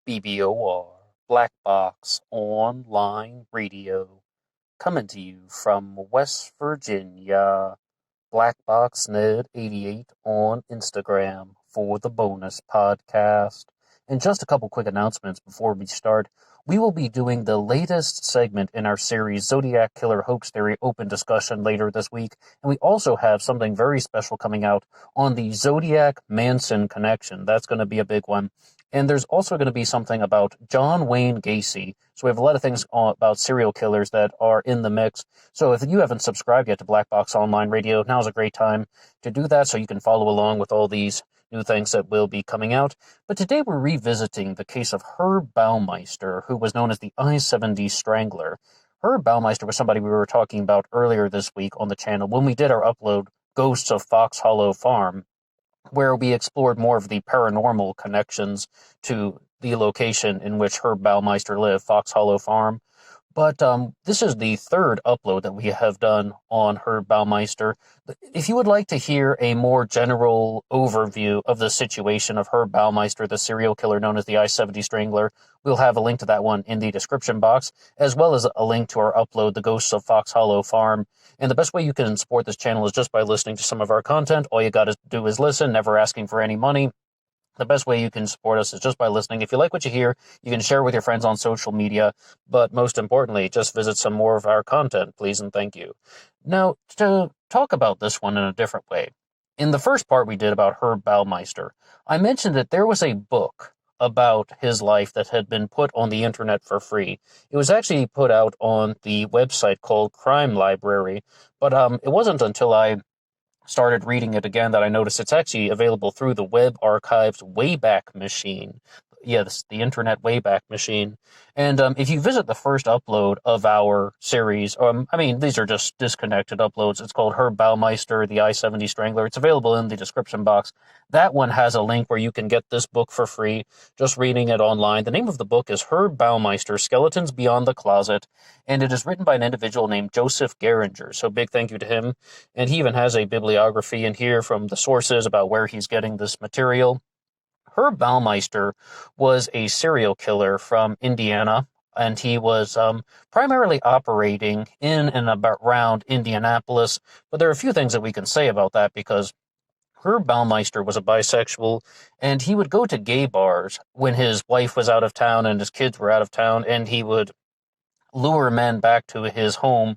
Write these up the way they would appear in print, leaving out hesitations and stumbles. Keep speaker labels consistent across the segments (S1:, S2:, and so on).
S1: BBOR, Black Box Online Radio, coming to you from West Virginia. Black Box Ned 88 on Instagram for the bonus podcast. And just a couple quick announcements before we start. We will be doing the latest segment in our series, Zodiac Killer Hoax Theory Open Discussion, later this week. And we also have something very special coming out on the Zodiac Manson connection. That's going to be a big one. And there's also going to be something about John Wayne Gacy. So we have a lot of things about serial killers that are in the mix. So if you haven't subscribed yet to Black Box Online Radio, now's a great time to do that so you can follow along with all these new things that will be coming out. But today we're revisiting the case of Herb Baumeister, who was known as the I-70 Strangler. Herb Baumeister was somebody we were talking about earlier this week on the channel when we did our upload, Ghosts of Fox Hollow Farm, where we explored more of the paranormal connections to the location in which Herb Baumeister lived, Fox Hollow Farm. But this is the third upload that we have done on Herb Baumeister. If you would like to hear a more general overview of the situation of Herb Baumeister, the serial killer known as the I-70 Strangler, we'll have a link to that one in the description box, as well as a link to our upload, The Ghosts of Fox Hollow Farm. And the best way you can support this channel is just by listening to some of our content. All you got to do is listen, never asking for any money. The best way you can support us is just by listening. If you like what you hear, you can share with your friends on social media. But most importantly, just visit some more of our content, please and thank you. Now, to talk about this one in a different way. In the first part we did about Herb Baumeister, I mentioned that there was a book about his life that had been put on the internet for free. It was actually put out on the website called Crime Library, but it wasn't until I started reading it again that I noticed it's actually available through the Web Archives Wayback Machine. Yes, the Internet Wayback Machine. And if you visit the first upload of our series, these are just disconnected uploads. It's called Herb Baumeister, the I-70 Strangler. It's available in the description box. That one has a link where you can get this book for free, just reading it online. The name of the book is Herb Baumeister, Skeletons Beyond the Closet, and it is written by an individual named Joseph Geringer. So big thank you to him. And he even has a bibliography in here from the sources about where he's getting this material. Herb Baumeister was a serial killer from Indiana, and he was primarily operating in and around Indianapolis. But there are a few things that we can say about that, because Herb Baumeister was a bisexual, and he would go to gay bars when his wife was out of town and his kids were out of town, and he would lure men back to his home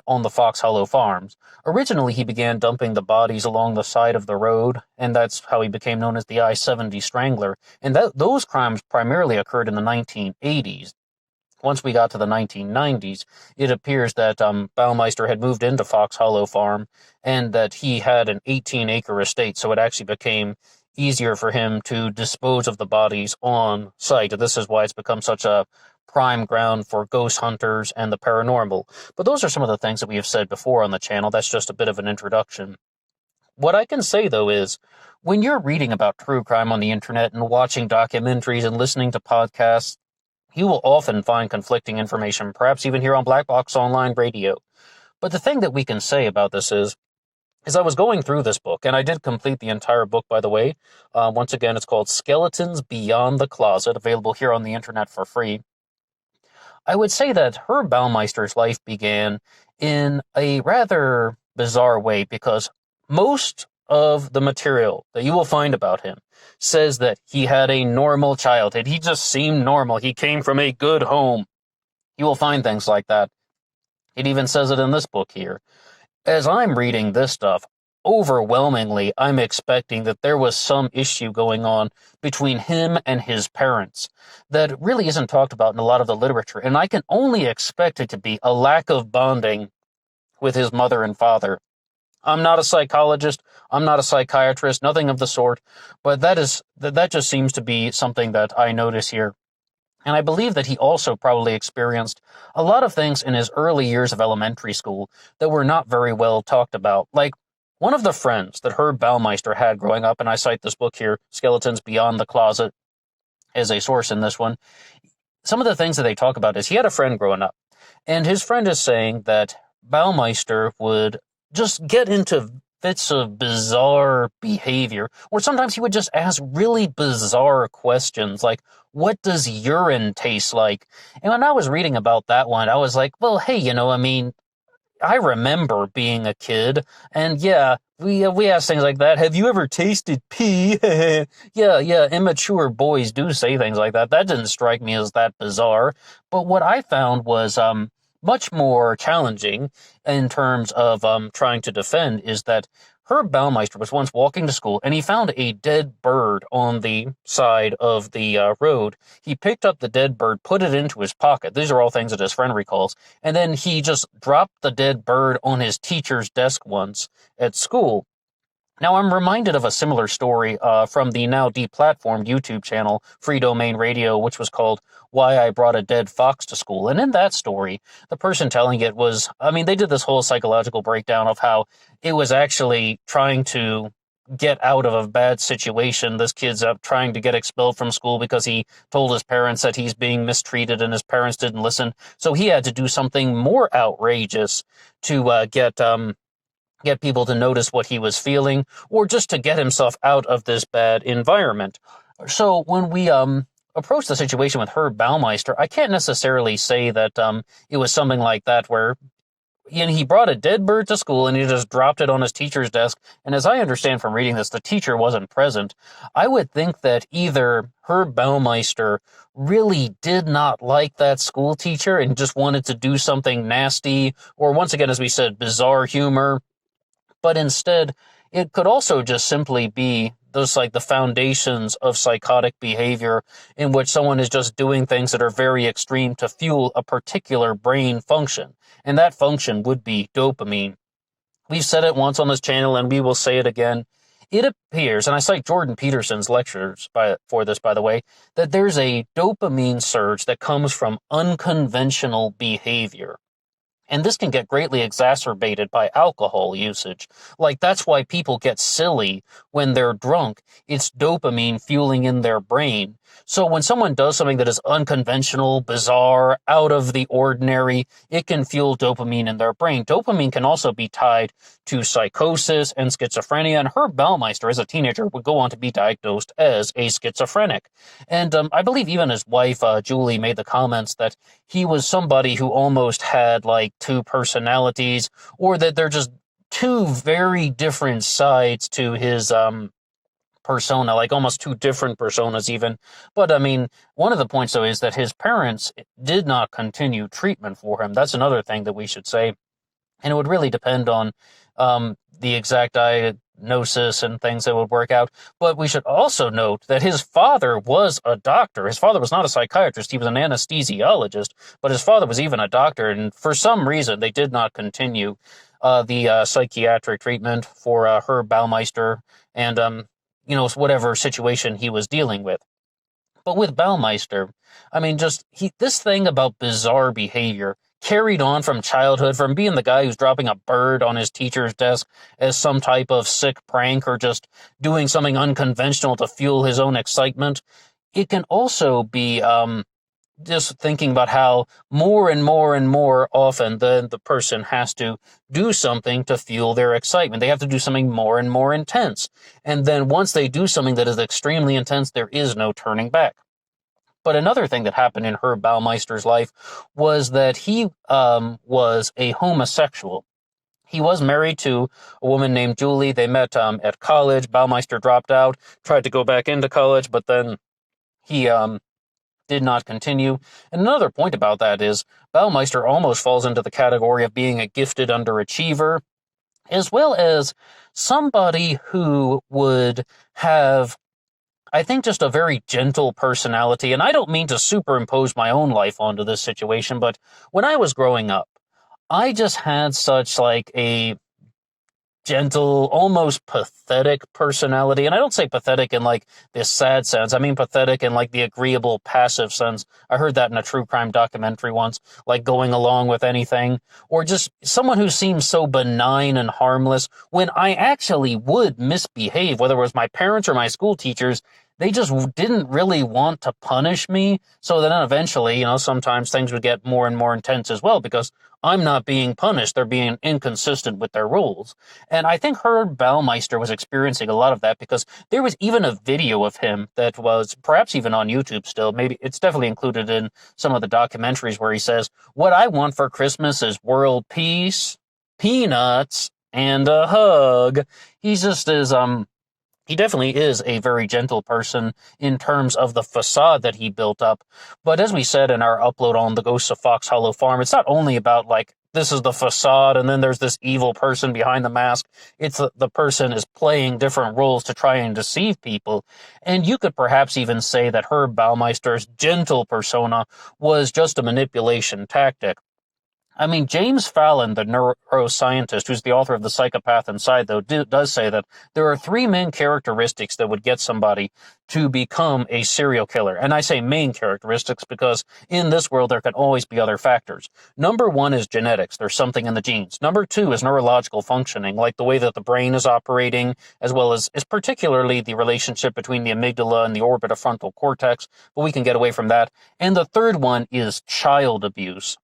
S1: on the Fox Hollow Farms. Originally, he began dumping the bodies along the side of the road, and that's how he became known as the I-70 Strangler. And those crimes primarily occurred in the 1980s. Once we got to the 1990s, it appears that Baumeister had moved into Fox Hollow Farm, and that he had an 18-acre estate, so it actually became easier for him to dispose of the bodies on site. And this is why it's become such a prime ground for ghost hunters and the paranormal. But those are some of the things that we have said before on the channel. That's just a bit of an introduction. What I can say, though, is when you're reading about true crime on the internet and watching documentaries and listening to podcasts, you will often find conflicting information, perhaps even here on Black Box Online Radio. But the thing that we can say about this is I was going through this book, and I did complete the entire book, by the way. Once again, it's called Skeletons Beyond the Closet, available here on the internet for free. I would say that Herb Baumeister's life began in a rather bizarre way, because most of the material that you will find about him says that he had a normal childhood. He just seemed normal. He came from a good home. You will find things like that. It even says it in this book here. As I'm reading this stuff, overwhelmingly, I'm expecting that there was some issue going on between him and his parents that really isn't talked about in a lot of the literature. And I can only expect it to be a lack of bonding with his mother and father. I'm not a psychologist. I'm not a psychiatrist, nothing of the sort. But that just seems to be something that I notice here. And I believe that he also probably experienced a lot of things in his early years of elementary school that were not very well talked about. Like, one of the friends that Herb Baumeister had growing up, and I cite this book here, Skeletons Beyond the Closet, as a source in this one, some of the things that they talk about is he had a friend growing up, and his friend is saying that Baumeister would just get into fits of bizarre behavior, or sometimes he would just ask really bizarre questions, like, what does urine taste like? And when I was reading about that one, I was like, well, hey, I mean, I remember being a kid, and yeah, we ask things like that. Have you ever tasted pee? Yeah, immature boys do say things like that. That didn't strike me as that bizarre. But what I found was much more challenging in terms of trying to defend is that Herb Baumeister was once walking to school, and he found a dead bird on the side of the road. He picked up the dead bird, put it into his pocket. These are all things that his friend recalls. And then he just dropped the dead bird on his teacher's desk once at school. Now, I'm reminded of a similar story from the now deplatformed YouTube channel, Free Domain Radio, which was called Why I Brought a Dead Fox to School. And in that story, the person telling it was, I mean, they did this whole psychological breakdown of how it was actually trying to get out of a bad situation. This kid's up trying to get expelled from school because he told his parents that he's being mistreated and his parents didn't listen. So he had to do something more outrageous to get people to notice what he was feeling, or just to get himself out of this bad environment. So when we approached the situation with Herb Baumeister, I can't necessarily say that it was something like that where he brought a dead bird to school and he just dropped it on his teacher's desk. And as I understand from reading this, the teacher wasn't present. I would think that either Herb Baumeister really did not like that school teacher and just wanted to do something nasty, or once again, as we said, bizarre humor. But instead, it could also just simply be those like the foundations of psychotic behavior in which someone is just doing things that are very extreme to fuel a particular brain function. And that function would be dopamine. We've said it once on this channel and we will say it again. It appears, and I cite Jordan Peterson's lectures for this, by the way, that there's a dopamine surge that comes from unconventional behavior. And this can get greatly exacerbated by alcohol usage. Like, that's why people get silly when they're drunk. It's dopamine fueling in their brain. So when someone does something that is unconventional, bizarre, out of the ordinary, it can fuel dopamine in their brain. Dopamine can also be tied to psychosis and schizophrenia. And Herb Baumeister, as a teenager, would go on to be diagnosed as a schizophrenic. And I believe even his wife, Julie, made the comments that he was somebody who almost had like two personalities, or that they're just two very different sides to his persona, like almost two different personas even. But I mean, one of the points though is that his parents did not continue treatment for him. That's another thing that we should say. And it would really depend on the exact diagnosis and things that would work out. But we should also note that his father was a doctor. His father was not a psychiatrist. He was an anesthesiologist, but his father was even a doctor. And for some reason, they did not continue the psychiatric treatment for Herb Baumeister and, whatever situation he was dealing with. But with Baumeister, I mean, this thing about bizarre behavior carried on from childhood, from being the guy who's dropping a bird on his teacher's desk as some type of sick prank, or just doing something unconventional to fuel his own excitement. It can also be just thinking about how more and more and more often the person has to do something to fuel their excitement. They have to do something more and more intense. And then once they do something that is extremely intense, there is no turning back. But another thing that happened in Herb Baumeister's life was that he was a homosexual. He was married to a woman named Julie. They met at college. Baumeister dropped out, tried to go back into college, but then he did not continue. And another point about that is Baumeister almost falls into the category of being a gifted underachiever, as well as somebody who would have, I think, just a very gentle personality. And I don't mean to superimpose my own life onto this situation, but when I was growing up, I just had such like a gentle, almost pathetic personality. And I don't say pathetic in like this sad sense. I mean pathetic in like the agreeable, passive sense. I heard that in a true crime documentary once, like going along with anything, or just someone who seems so benign and harmless when I actually would misbehave, whether it was my parents or my school teachers. they just didn't really want to punish me. So then eventually, sometimes things would get more and more intense as well because I'm not being punished. They're being inconsistent with their rules. And I think Herb Baumeister was experiencing a lot of that because there was even a video of him that was perhaps even on YouTube still. Maybe it's definitely included in some of the documentaries where he says, "What I want for Christmas is world peace, peanuts, and a hug." He's just as he definitely is a very gentle person in terms of the facade that he built up. But as we said in our upload on the Ghosts of Fox Hollow Farm, it's not only about like this is the facade and then there's this evil person behind the mask. It's the person is playing different roles to try and deceive people. And you could perhaps even say that Herb Baumeister's gentle persona was just a manipulation tactic. I mean, James Fallon, the neuroscientist who's the author of The Psychopath Inside, though, does say that there are three main characteristics that would get somebody to become a serial killer. And I say main characteristics because in this world there can always be other factors. Number one is genetics. There's something in the genes. Number two is neurological functioning, like the way that the brain is operating, as well as is particularly the relationship between the amygdala and the orbitofrontal cortex, but we can get away from that. And the third one is child abuse.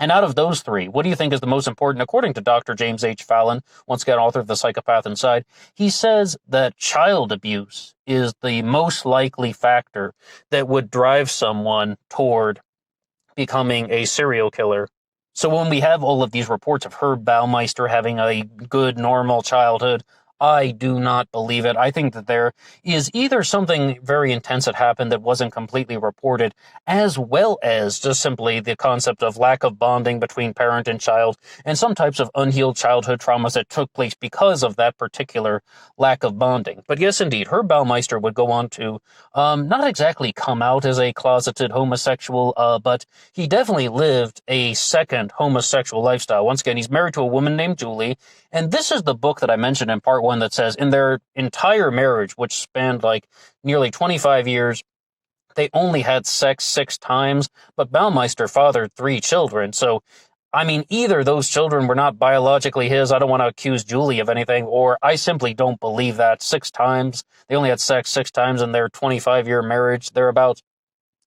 S1: And out of those three, what do you think is the most important? According to Dr. James H. Fallon, once again, author of The Psychopath Inside, he says that child abuse is the most likely factor that would drive someone toward becoming a serial killer. So when we have all of these reports of Herb Baumeister having a good, normal childhood, I do not believe it. I think that there is either something very intense that happened that wasn't completely reported, as well as just simply the concept of lack of bonding between parent and child, and some types of unhealed childhood traumas that took place because of that particular lack of bonding. But yes, indeed, Herb Baumeister would go on to not exactly come out as a closeted homosexual, but he definitely lived a second homosexual lifestyle. Once again, he's married to a woman named Julie, and this is the book that I mentioned in part one that says in their entire marriage, which spanned like nearly 25 years, they only had sex 6 times, but Baumeister fathered 3 children. So, I mean, either those children were not biologically his, I don't want to accuse Julie of anything, or I simply don't believe that 6 times. They only had sex 6 times in their 25-year marriage, thereabouts.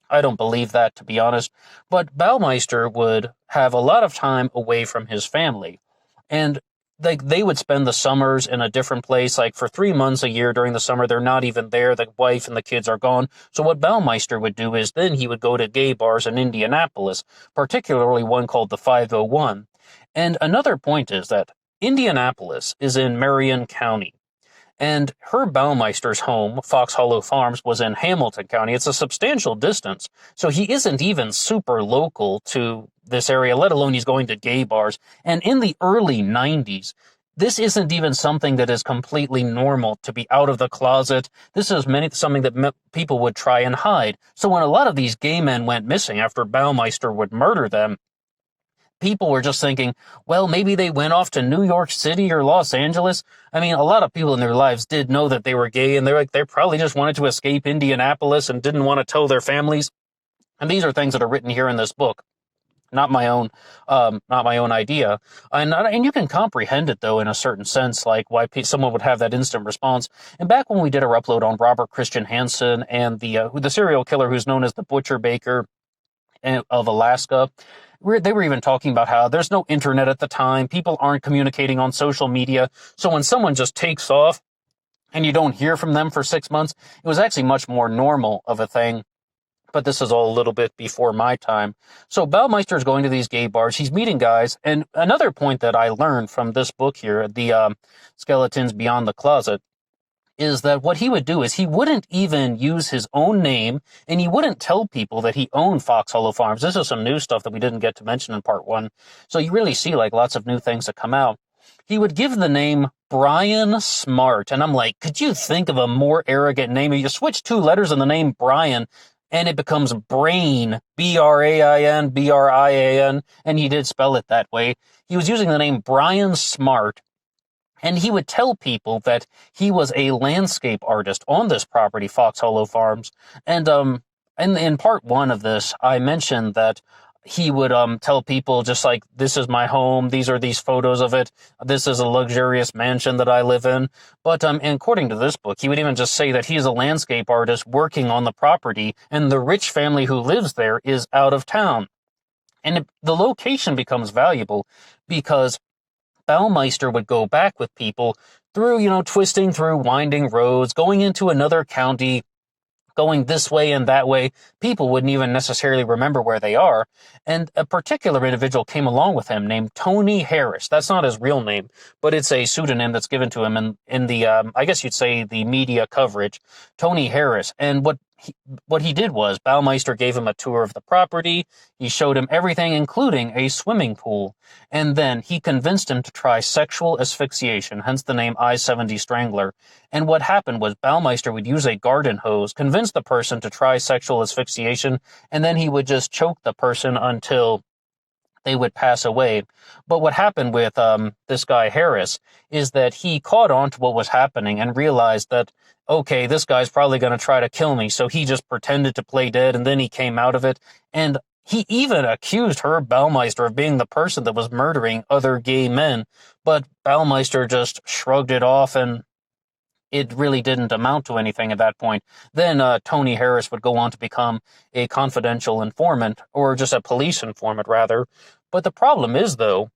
S1: I don't believe that, to be honest. But Baumeister would have a lot of time away from his family. And they would spend the summers in a different place, like for 3 months a year during the summer. They're not even there. The wife and the kids are gone. So what Baumeister would do is then he would go to gay bars in Indianapolis, particularly one called the 501. And another point is that Indianapolis is in Marion County. And Herb Baumeister's home, Fox Hollow Farms, was in Hamilton County. It's a substantial distance. So he isn't even super local to this area, let alone he's going to gay bars. And in the early 90s, this isn't even something that is completely normal to be out of the closet. This is something that people would try and hide. So when a lot of these gay men went missing after Baumeister would murder them, people were just thinking, well, maybe they went off to New York City or Los Angeles. I mean, a lot of people in their lives did know that they were gay, and they probably just wanted to escape Indianapolis and didn't want to tell their families. And these are things that are written here in this book, not my own idea. And you can comprehend it, though, in a certain sense, like why someone would have that instant response. And back when we did our upload on Robert Christian Hansen and the serial killer who's known as the Butcher Baker of Alaska, they were even talking about how there's no internet at the time. People aren't communicating on social media. So when someone just takes off and you don't hear from them for 6 months, it was actually much more normal of a thing. But this is all a little bit before my time. So Baumeister is going to these gay bars. He's meeting guys. And another point that I learned from this book here, the Skeletons Beyond the Closet, is that what he would do is he wouldn't even use his own name, and he wouldn't tell people that he owned Fox Hollow Farms. This is some new stuff that we didn't get to mention in part one. So you really see like lots of new things that come out. He would give the name Brian Smart. And I'm like, could you think of a more arrogant name? You switch 2 letters in the name Brian, and it becomes Brain, Brain, Brian, and he did spell it that way. He was using the name Brian Smart. And he would tell people that he was a landscape artist on this property, Fox Hollow Farms. And in part one of this, I mentioned that he would tell people just like, this is my home, these are these photos of it, this is a luxurious mansion that I live in. But and according to this book, he would even just say that he is a landscape artist working on the property, and the rich family who lives there is out of town. And the location becomes valuable because Baumeister would go back with people through, twisting through winding roads, going into another county, going this way and that way. People wouldn't even necessarily remember where they are. And a particular individual came along with him named Tony Harris. That's not his real name, but it's a pseudonym that's given to him in the, I guess you'd say, the media coverage, Tony Harris. And what he did was Baumeister gave him a tour of the property. He showed him everything, including a swimming pool. And then he convinced him to try sexual asphyxiation, hence the name I-70 Strangler. And what happened was Baumeister would use a garden hose, convince the person to try sexual asphyxiation, and then he would just choke the person until they would pass away. But what happened with this guy Harris is that he caught on to what was happening and realized that, okay, this guy's probably going to try to kill me. So he just pretended to play dead, and then he came out of it. And he even accused Herb Baumeister of being the person that was murdering other gay men. But Baumeister just shrugged it off, and it really didn't amount to anything at that point. Then Tony Harris would go on to become a confidential informant, or just a police informant, rather. But the problem is, though,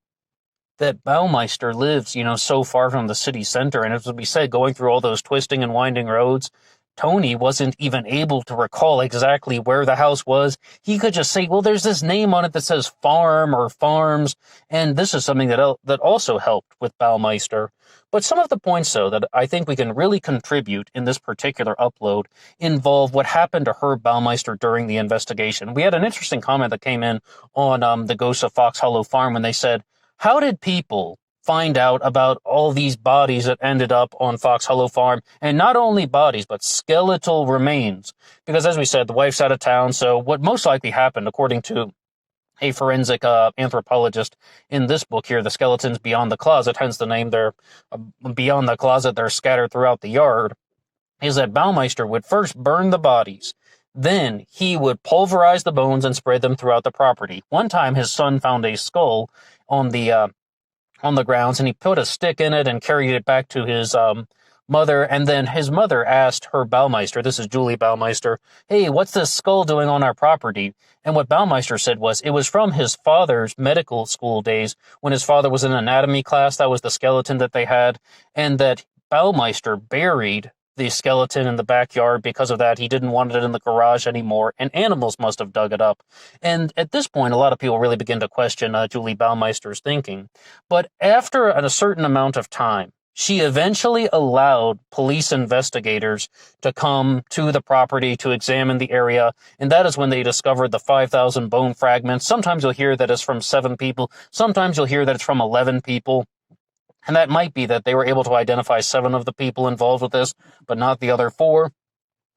S1: that Baumeister lives, so far from the city center, and as we said, going through all those twisting and winding roads, Tony wasn't even able to recall exactly where the house was. He could just say, well, there's this name on it that says farm or farms, and this is something that also helped with Baumeister. But some of the points, though, that I think we can really contribute in this particular upload involve what happened to Herb Baumeister during the investigation. We had an interesting comment that came in on the Ghosts of Fox Hollow Farm when they said, how did people find out about all these bodies that ended up on Fox Hollow Farm? And not only bodies, but skeletal remains. Because as we said, the wife's out of town, so what most likely happened, according to a forensic anthropologist in this book here, The Skeletons Beyond the Closet, hence the name, they're beyond the closet, they're scattered throughout the yard, is that Baumeister would first burn the bodies. Then he would pulverize the bones and spread them throughout the property. One time his son found a skull on the grounds, and he put a stick in it and carried it back to his mother, and then his mother asked her Baumeister, this is Julie Baumeister, hey, what's this skull doing on our property? And what Baumeister said was, it was from his father's medical school days, when his father was in anatomy class. That was the skeleton that they had, and that Baumeister buried the skeleton in the backyard. Because of that, he didn't want it in the garage anymore, and animals must have dug it up. And at this point, a lot of people really begin to question Julie Baumeister's thinking. But after a certain amount of time, she eventually allowed police investigators to come to the property to examine the area, and that is when they discovered the 5,000 bone fragments. Sometimes you'll hear that it's from 7 people, sometimes you'll hear that it's from 11 people. And that might be that they were able to identify 7 of the people involved with this, but not the other 4.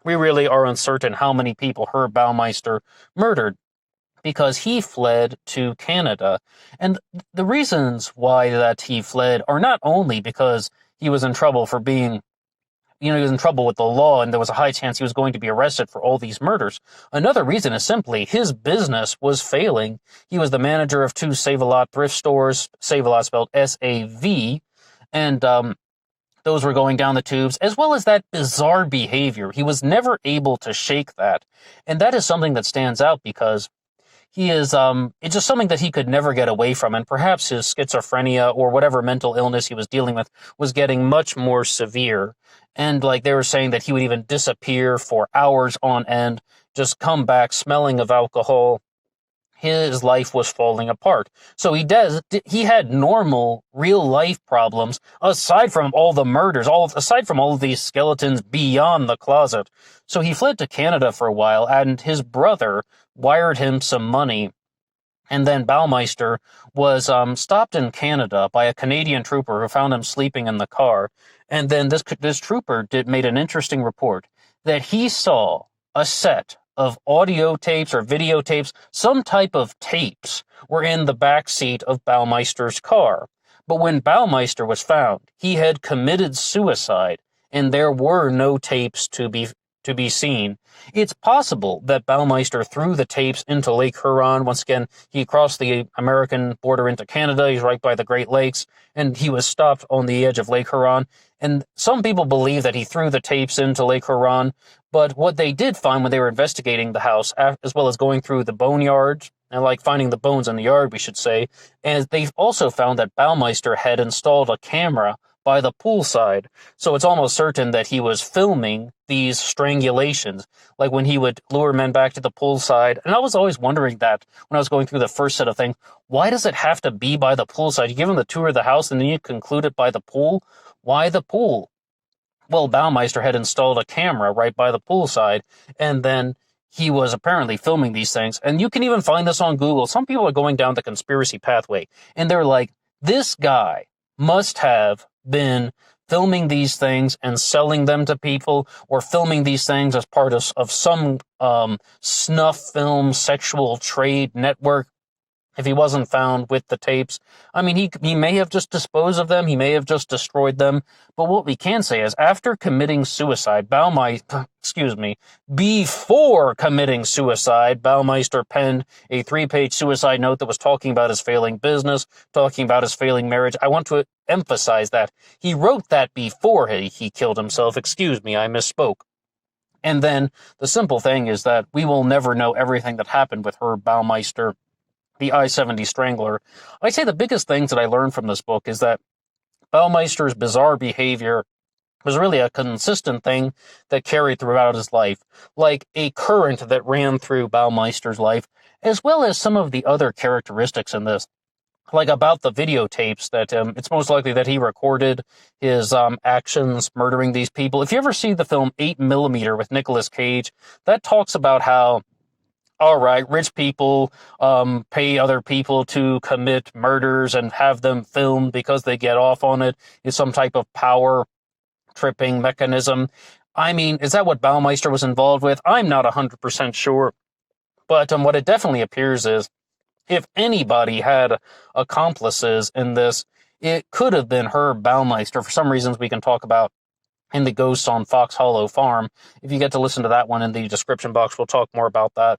S1: We really are uncertain how many people Herb Baumeister murdered, because he fled to Canada. And the reasons why that he fled are not only because he was in trouble for being, he was in trouble with the law, and there was a high chance he was going to be arrested for all these murders. Another reason is simply his business was failing. He was the manager of 2 Save-A-Lot thrift stores, Save-A-Lot spelled S-A-V, and those were going down the tubes, as well as that bizarre behavior. He was never able to shake that. And that is something that stands out because he is, it's just something that he could never get away from, and perhaps his schizophrenia or whatever mental illness he was dealing with was getting much more severe. And like they were saying that he would even disappear for hours on end, just come back smelling of alcohol. His life was falling apart. So he had normal, real life problems, aside from all the murders, aside from all of these skeletons beyond the closet. So he fled to Canada for a while, and his brother wired him some money. And then Baumeister was stopped in Canada by a Canadian trooper who found him sleeping in the car. And then this trooper made an interesting report that he saw a set of audio tapes or videotapes, some type of tapes, were in the back seat of Baumeister's car. But when Baumeister was found, he had committed suicide, and there were no tapes to be to be seen. It's possible that Baumeister threw the tapes into Lake Huron. Once again, he crossed the American border into Canada. He's right by the Great Lakes, and he was stopped on the edge of Lake Huron. And some people believe that he threw the tapes into Lake Huron, but what they did find when they were investigating the house, as well as going through the boneyard, and like finding the bones in the yard, we should say, and they've also found that Baumeister had installed a camera by the poolside. So it's almost certain that he was filming these strangulations, like when he would lure men back to the poolside. And I was always wondering that when I was going through the first set of things, why does it have to be by the poolside? You give him the tour of the house and then you conclude it by the pool? Why the pool? Well, Baumeister had installed a camera right by the poolside, and then he was apparently filming these things. And you can even find this on Google. Some people are going down the conspiracy pathway, and they're like, this guy must have been filming these things and selling them to people, or filming these things as part of some snuff film sexual trade network. If he wasn't found with the tapes, I mean, he may have just disposed of them, he may have just destroyed them, but what we can say is, after committing suicide, before committing suicide, Baumeister penned a 3-page suicide note that was talking about his failing business, talking about his failing marriage. I want to emphasize that. He wrote that before he killed himself. I misspoke. And then the simple thing is that we will never know everything that happened with Herb Baumeister, the I-70 Strangler. I'd say the biggest things that I learned from this book is that Baumeister's bizarre behavior was really a consistent thing that carried throughout his life, like a current that ran through Baumeister's life, as well as some of the other characteristics in this, like about the videotapes that it's most likely that he recorded his actions murdering these people. If you ever see the film 8mm with Nicolas Cage, that talks about how, all right, rich people pay other people to commit murders and have them filmed because they get off on it. Is some type of power tripping mechanism. I mean, is that what Baumeister was involved with? I'm not 100% sure. But what it definitely appears is, if anybody had accomplices in this, it could have been Herb Baumeister, for some reasons we can talk about in the Ghosts on Fox Hollow Farm. If you get to listen to that one in the description box, we'll talk more about that.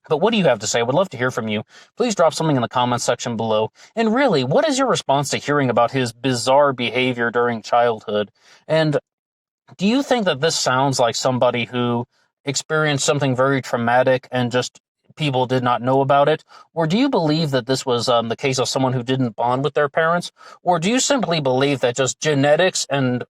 S1: But what do you have to say? I would love to hear from you. Please drop something in the comments section below. And really, what is your response to hearing about his bizarre behavior during childhood? And do you think that this sounds like somebody who experienced something very traumatic and just people did not know about it? Or do you believe that this was the case of someone who didn't bond with their parents? Or do you simply believe that just genetics and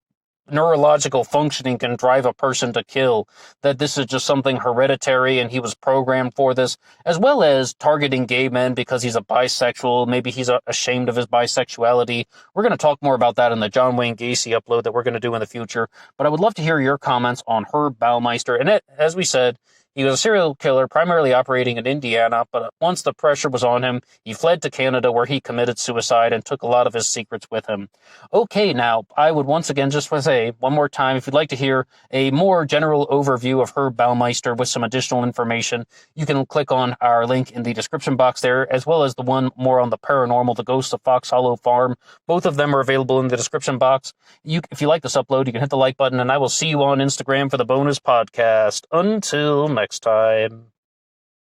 S1: neurological functioning can drive a person to kill, that this is just something hereditary and he was programmed for this, as well as targeting gay men because he's a bisexual, maybe he's ashamed of his bisexuality? We're going to talk more about that in the John Wayne Gacy upload that we're going to do in the future, but I would love to hear your comments on Herb Baumeister. And as we said, he was a serial killer primarily operating in Indiana, but once the pressure was on him, he fled to Canada where he committed suicide and took a lot of his secrets with him. Okay, now, I would once again just want to say one more time, if you'd like to hear a more general overview of Herb Baumeister with some additional information, you can click on our link in the description box there, as well as the one more on the paranormal, the Ghosts of Fox Hollow Farm. Both of them are available in the description box. If you like this upload, you can hit the like button, and I will see you on Instagram for the bonus podcast. Until next time.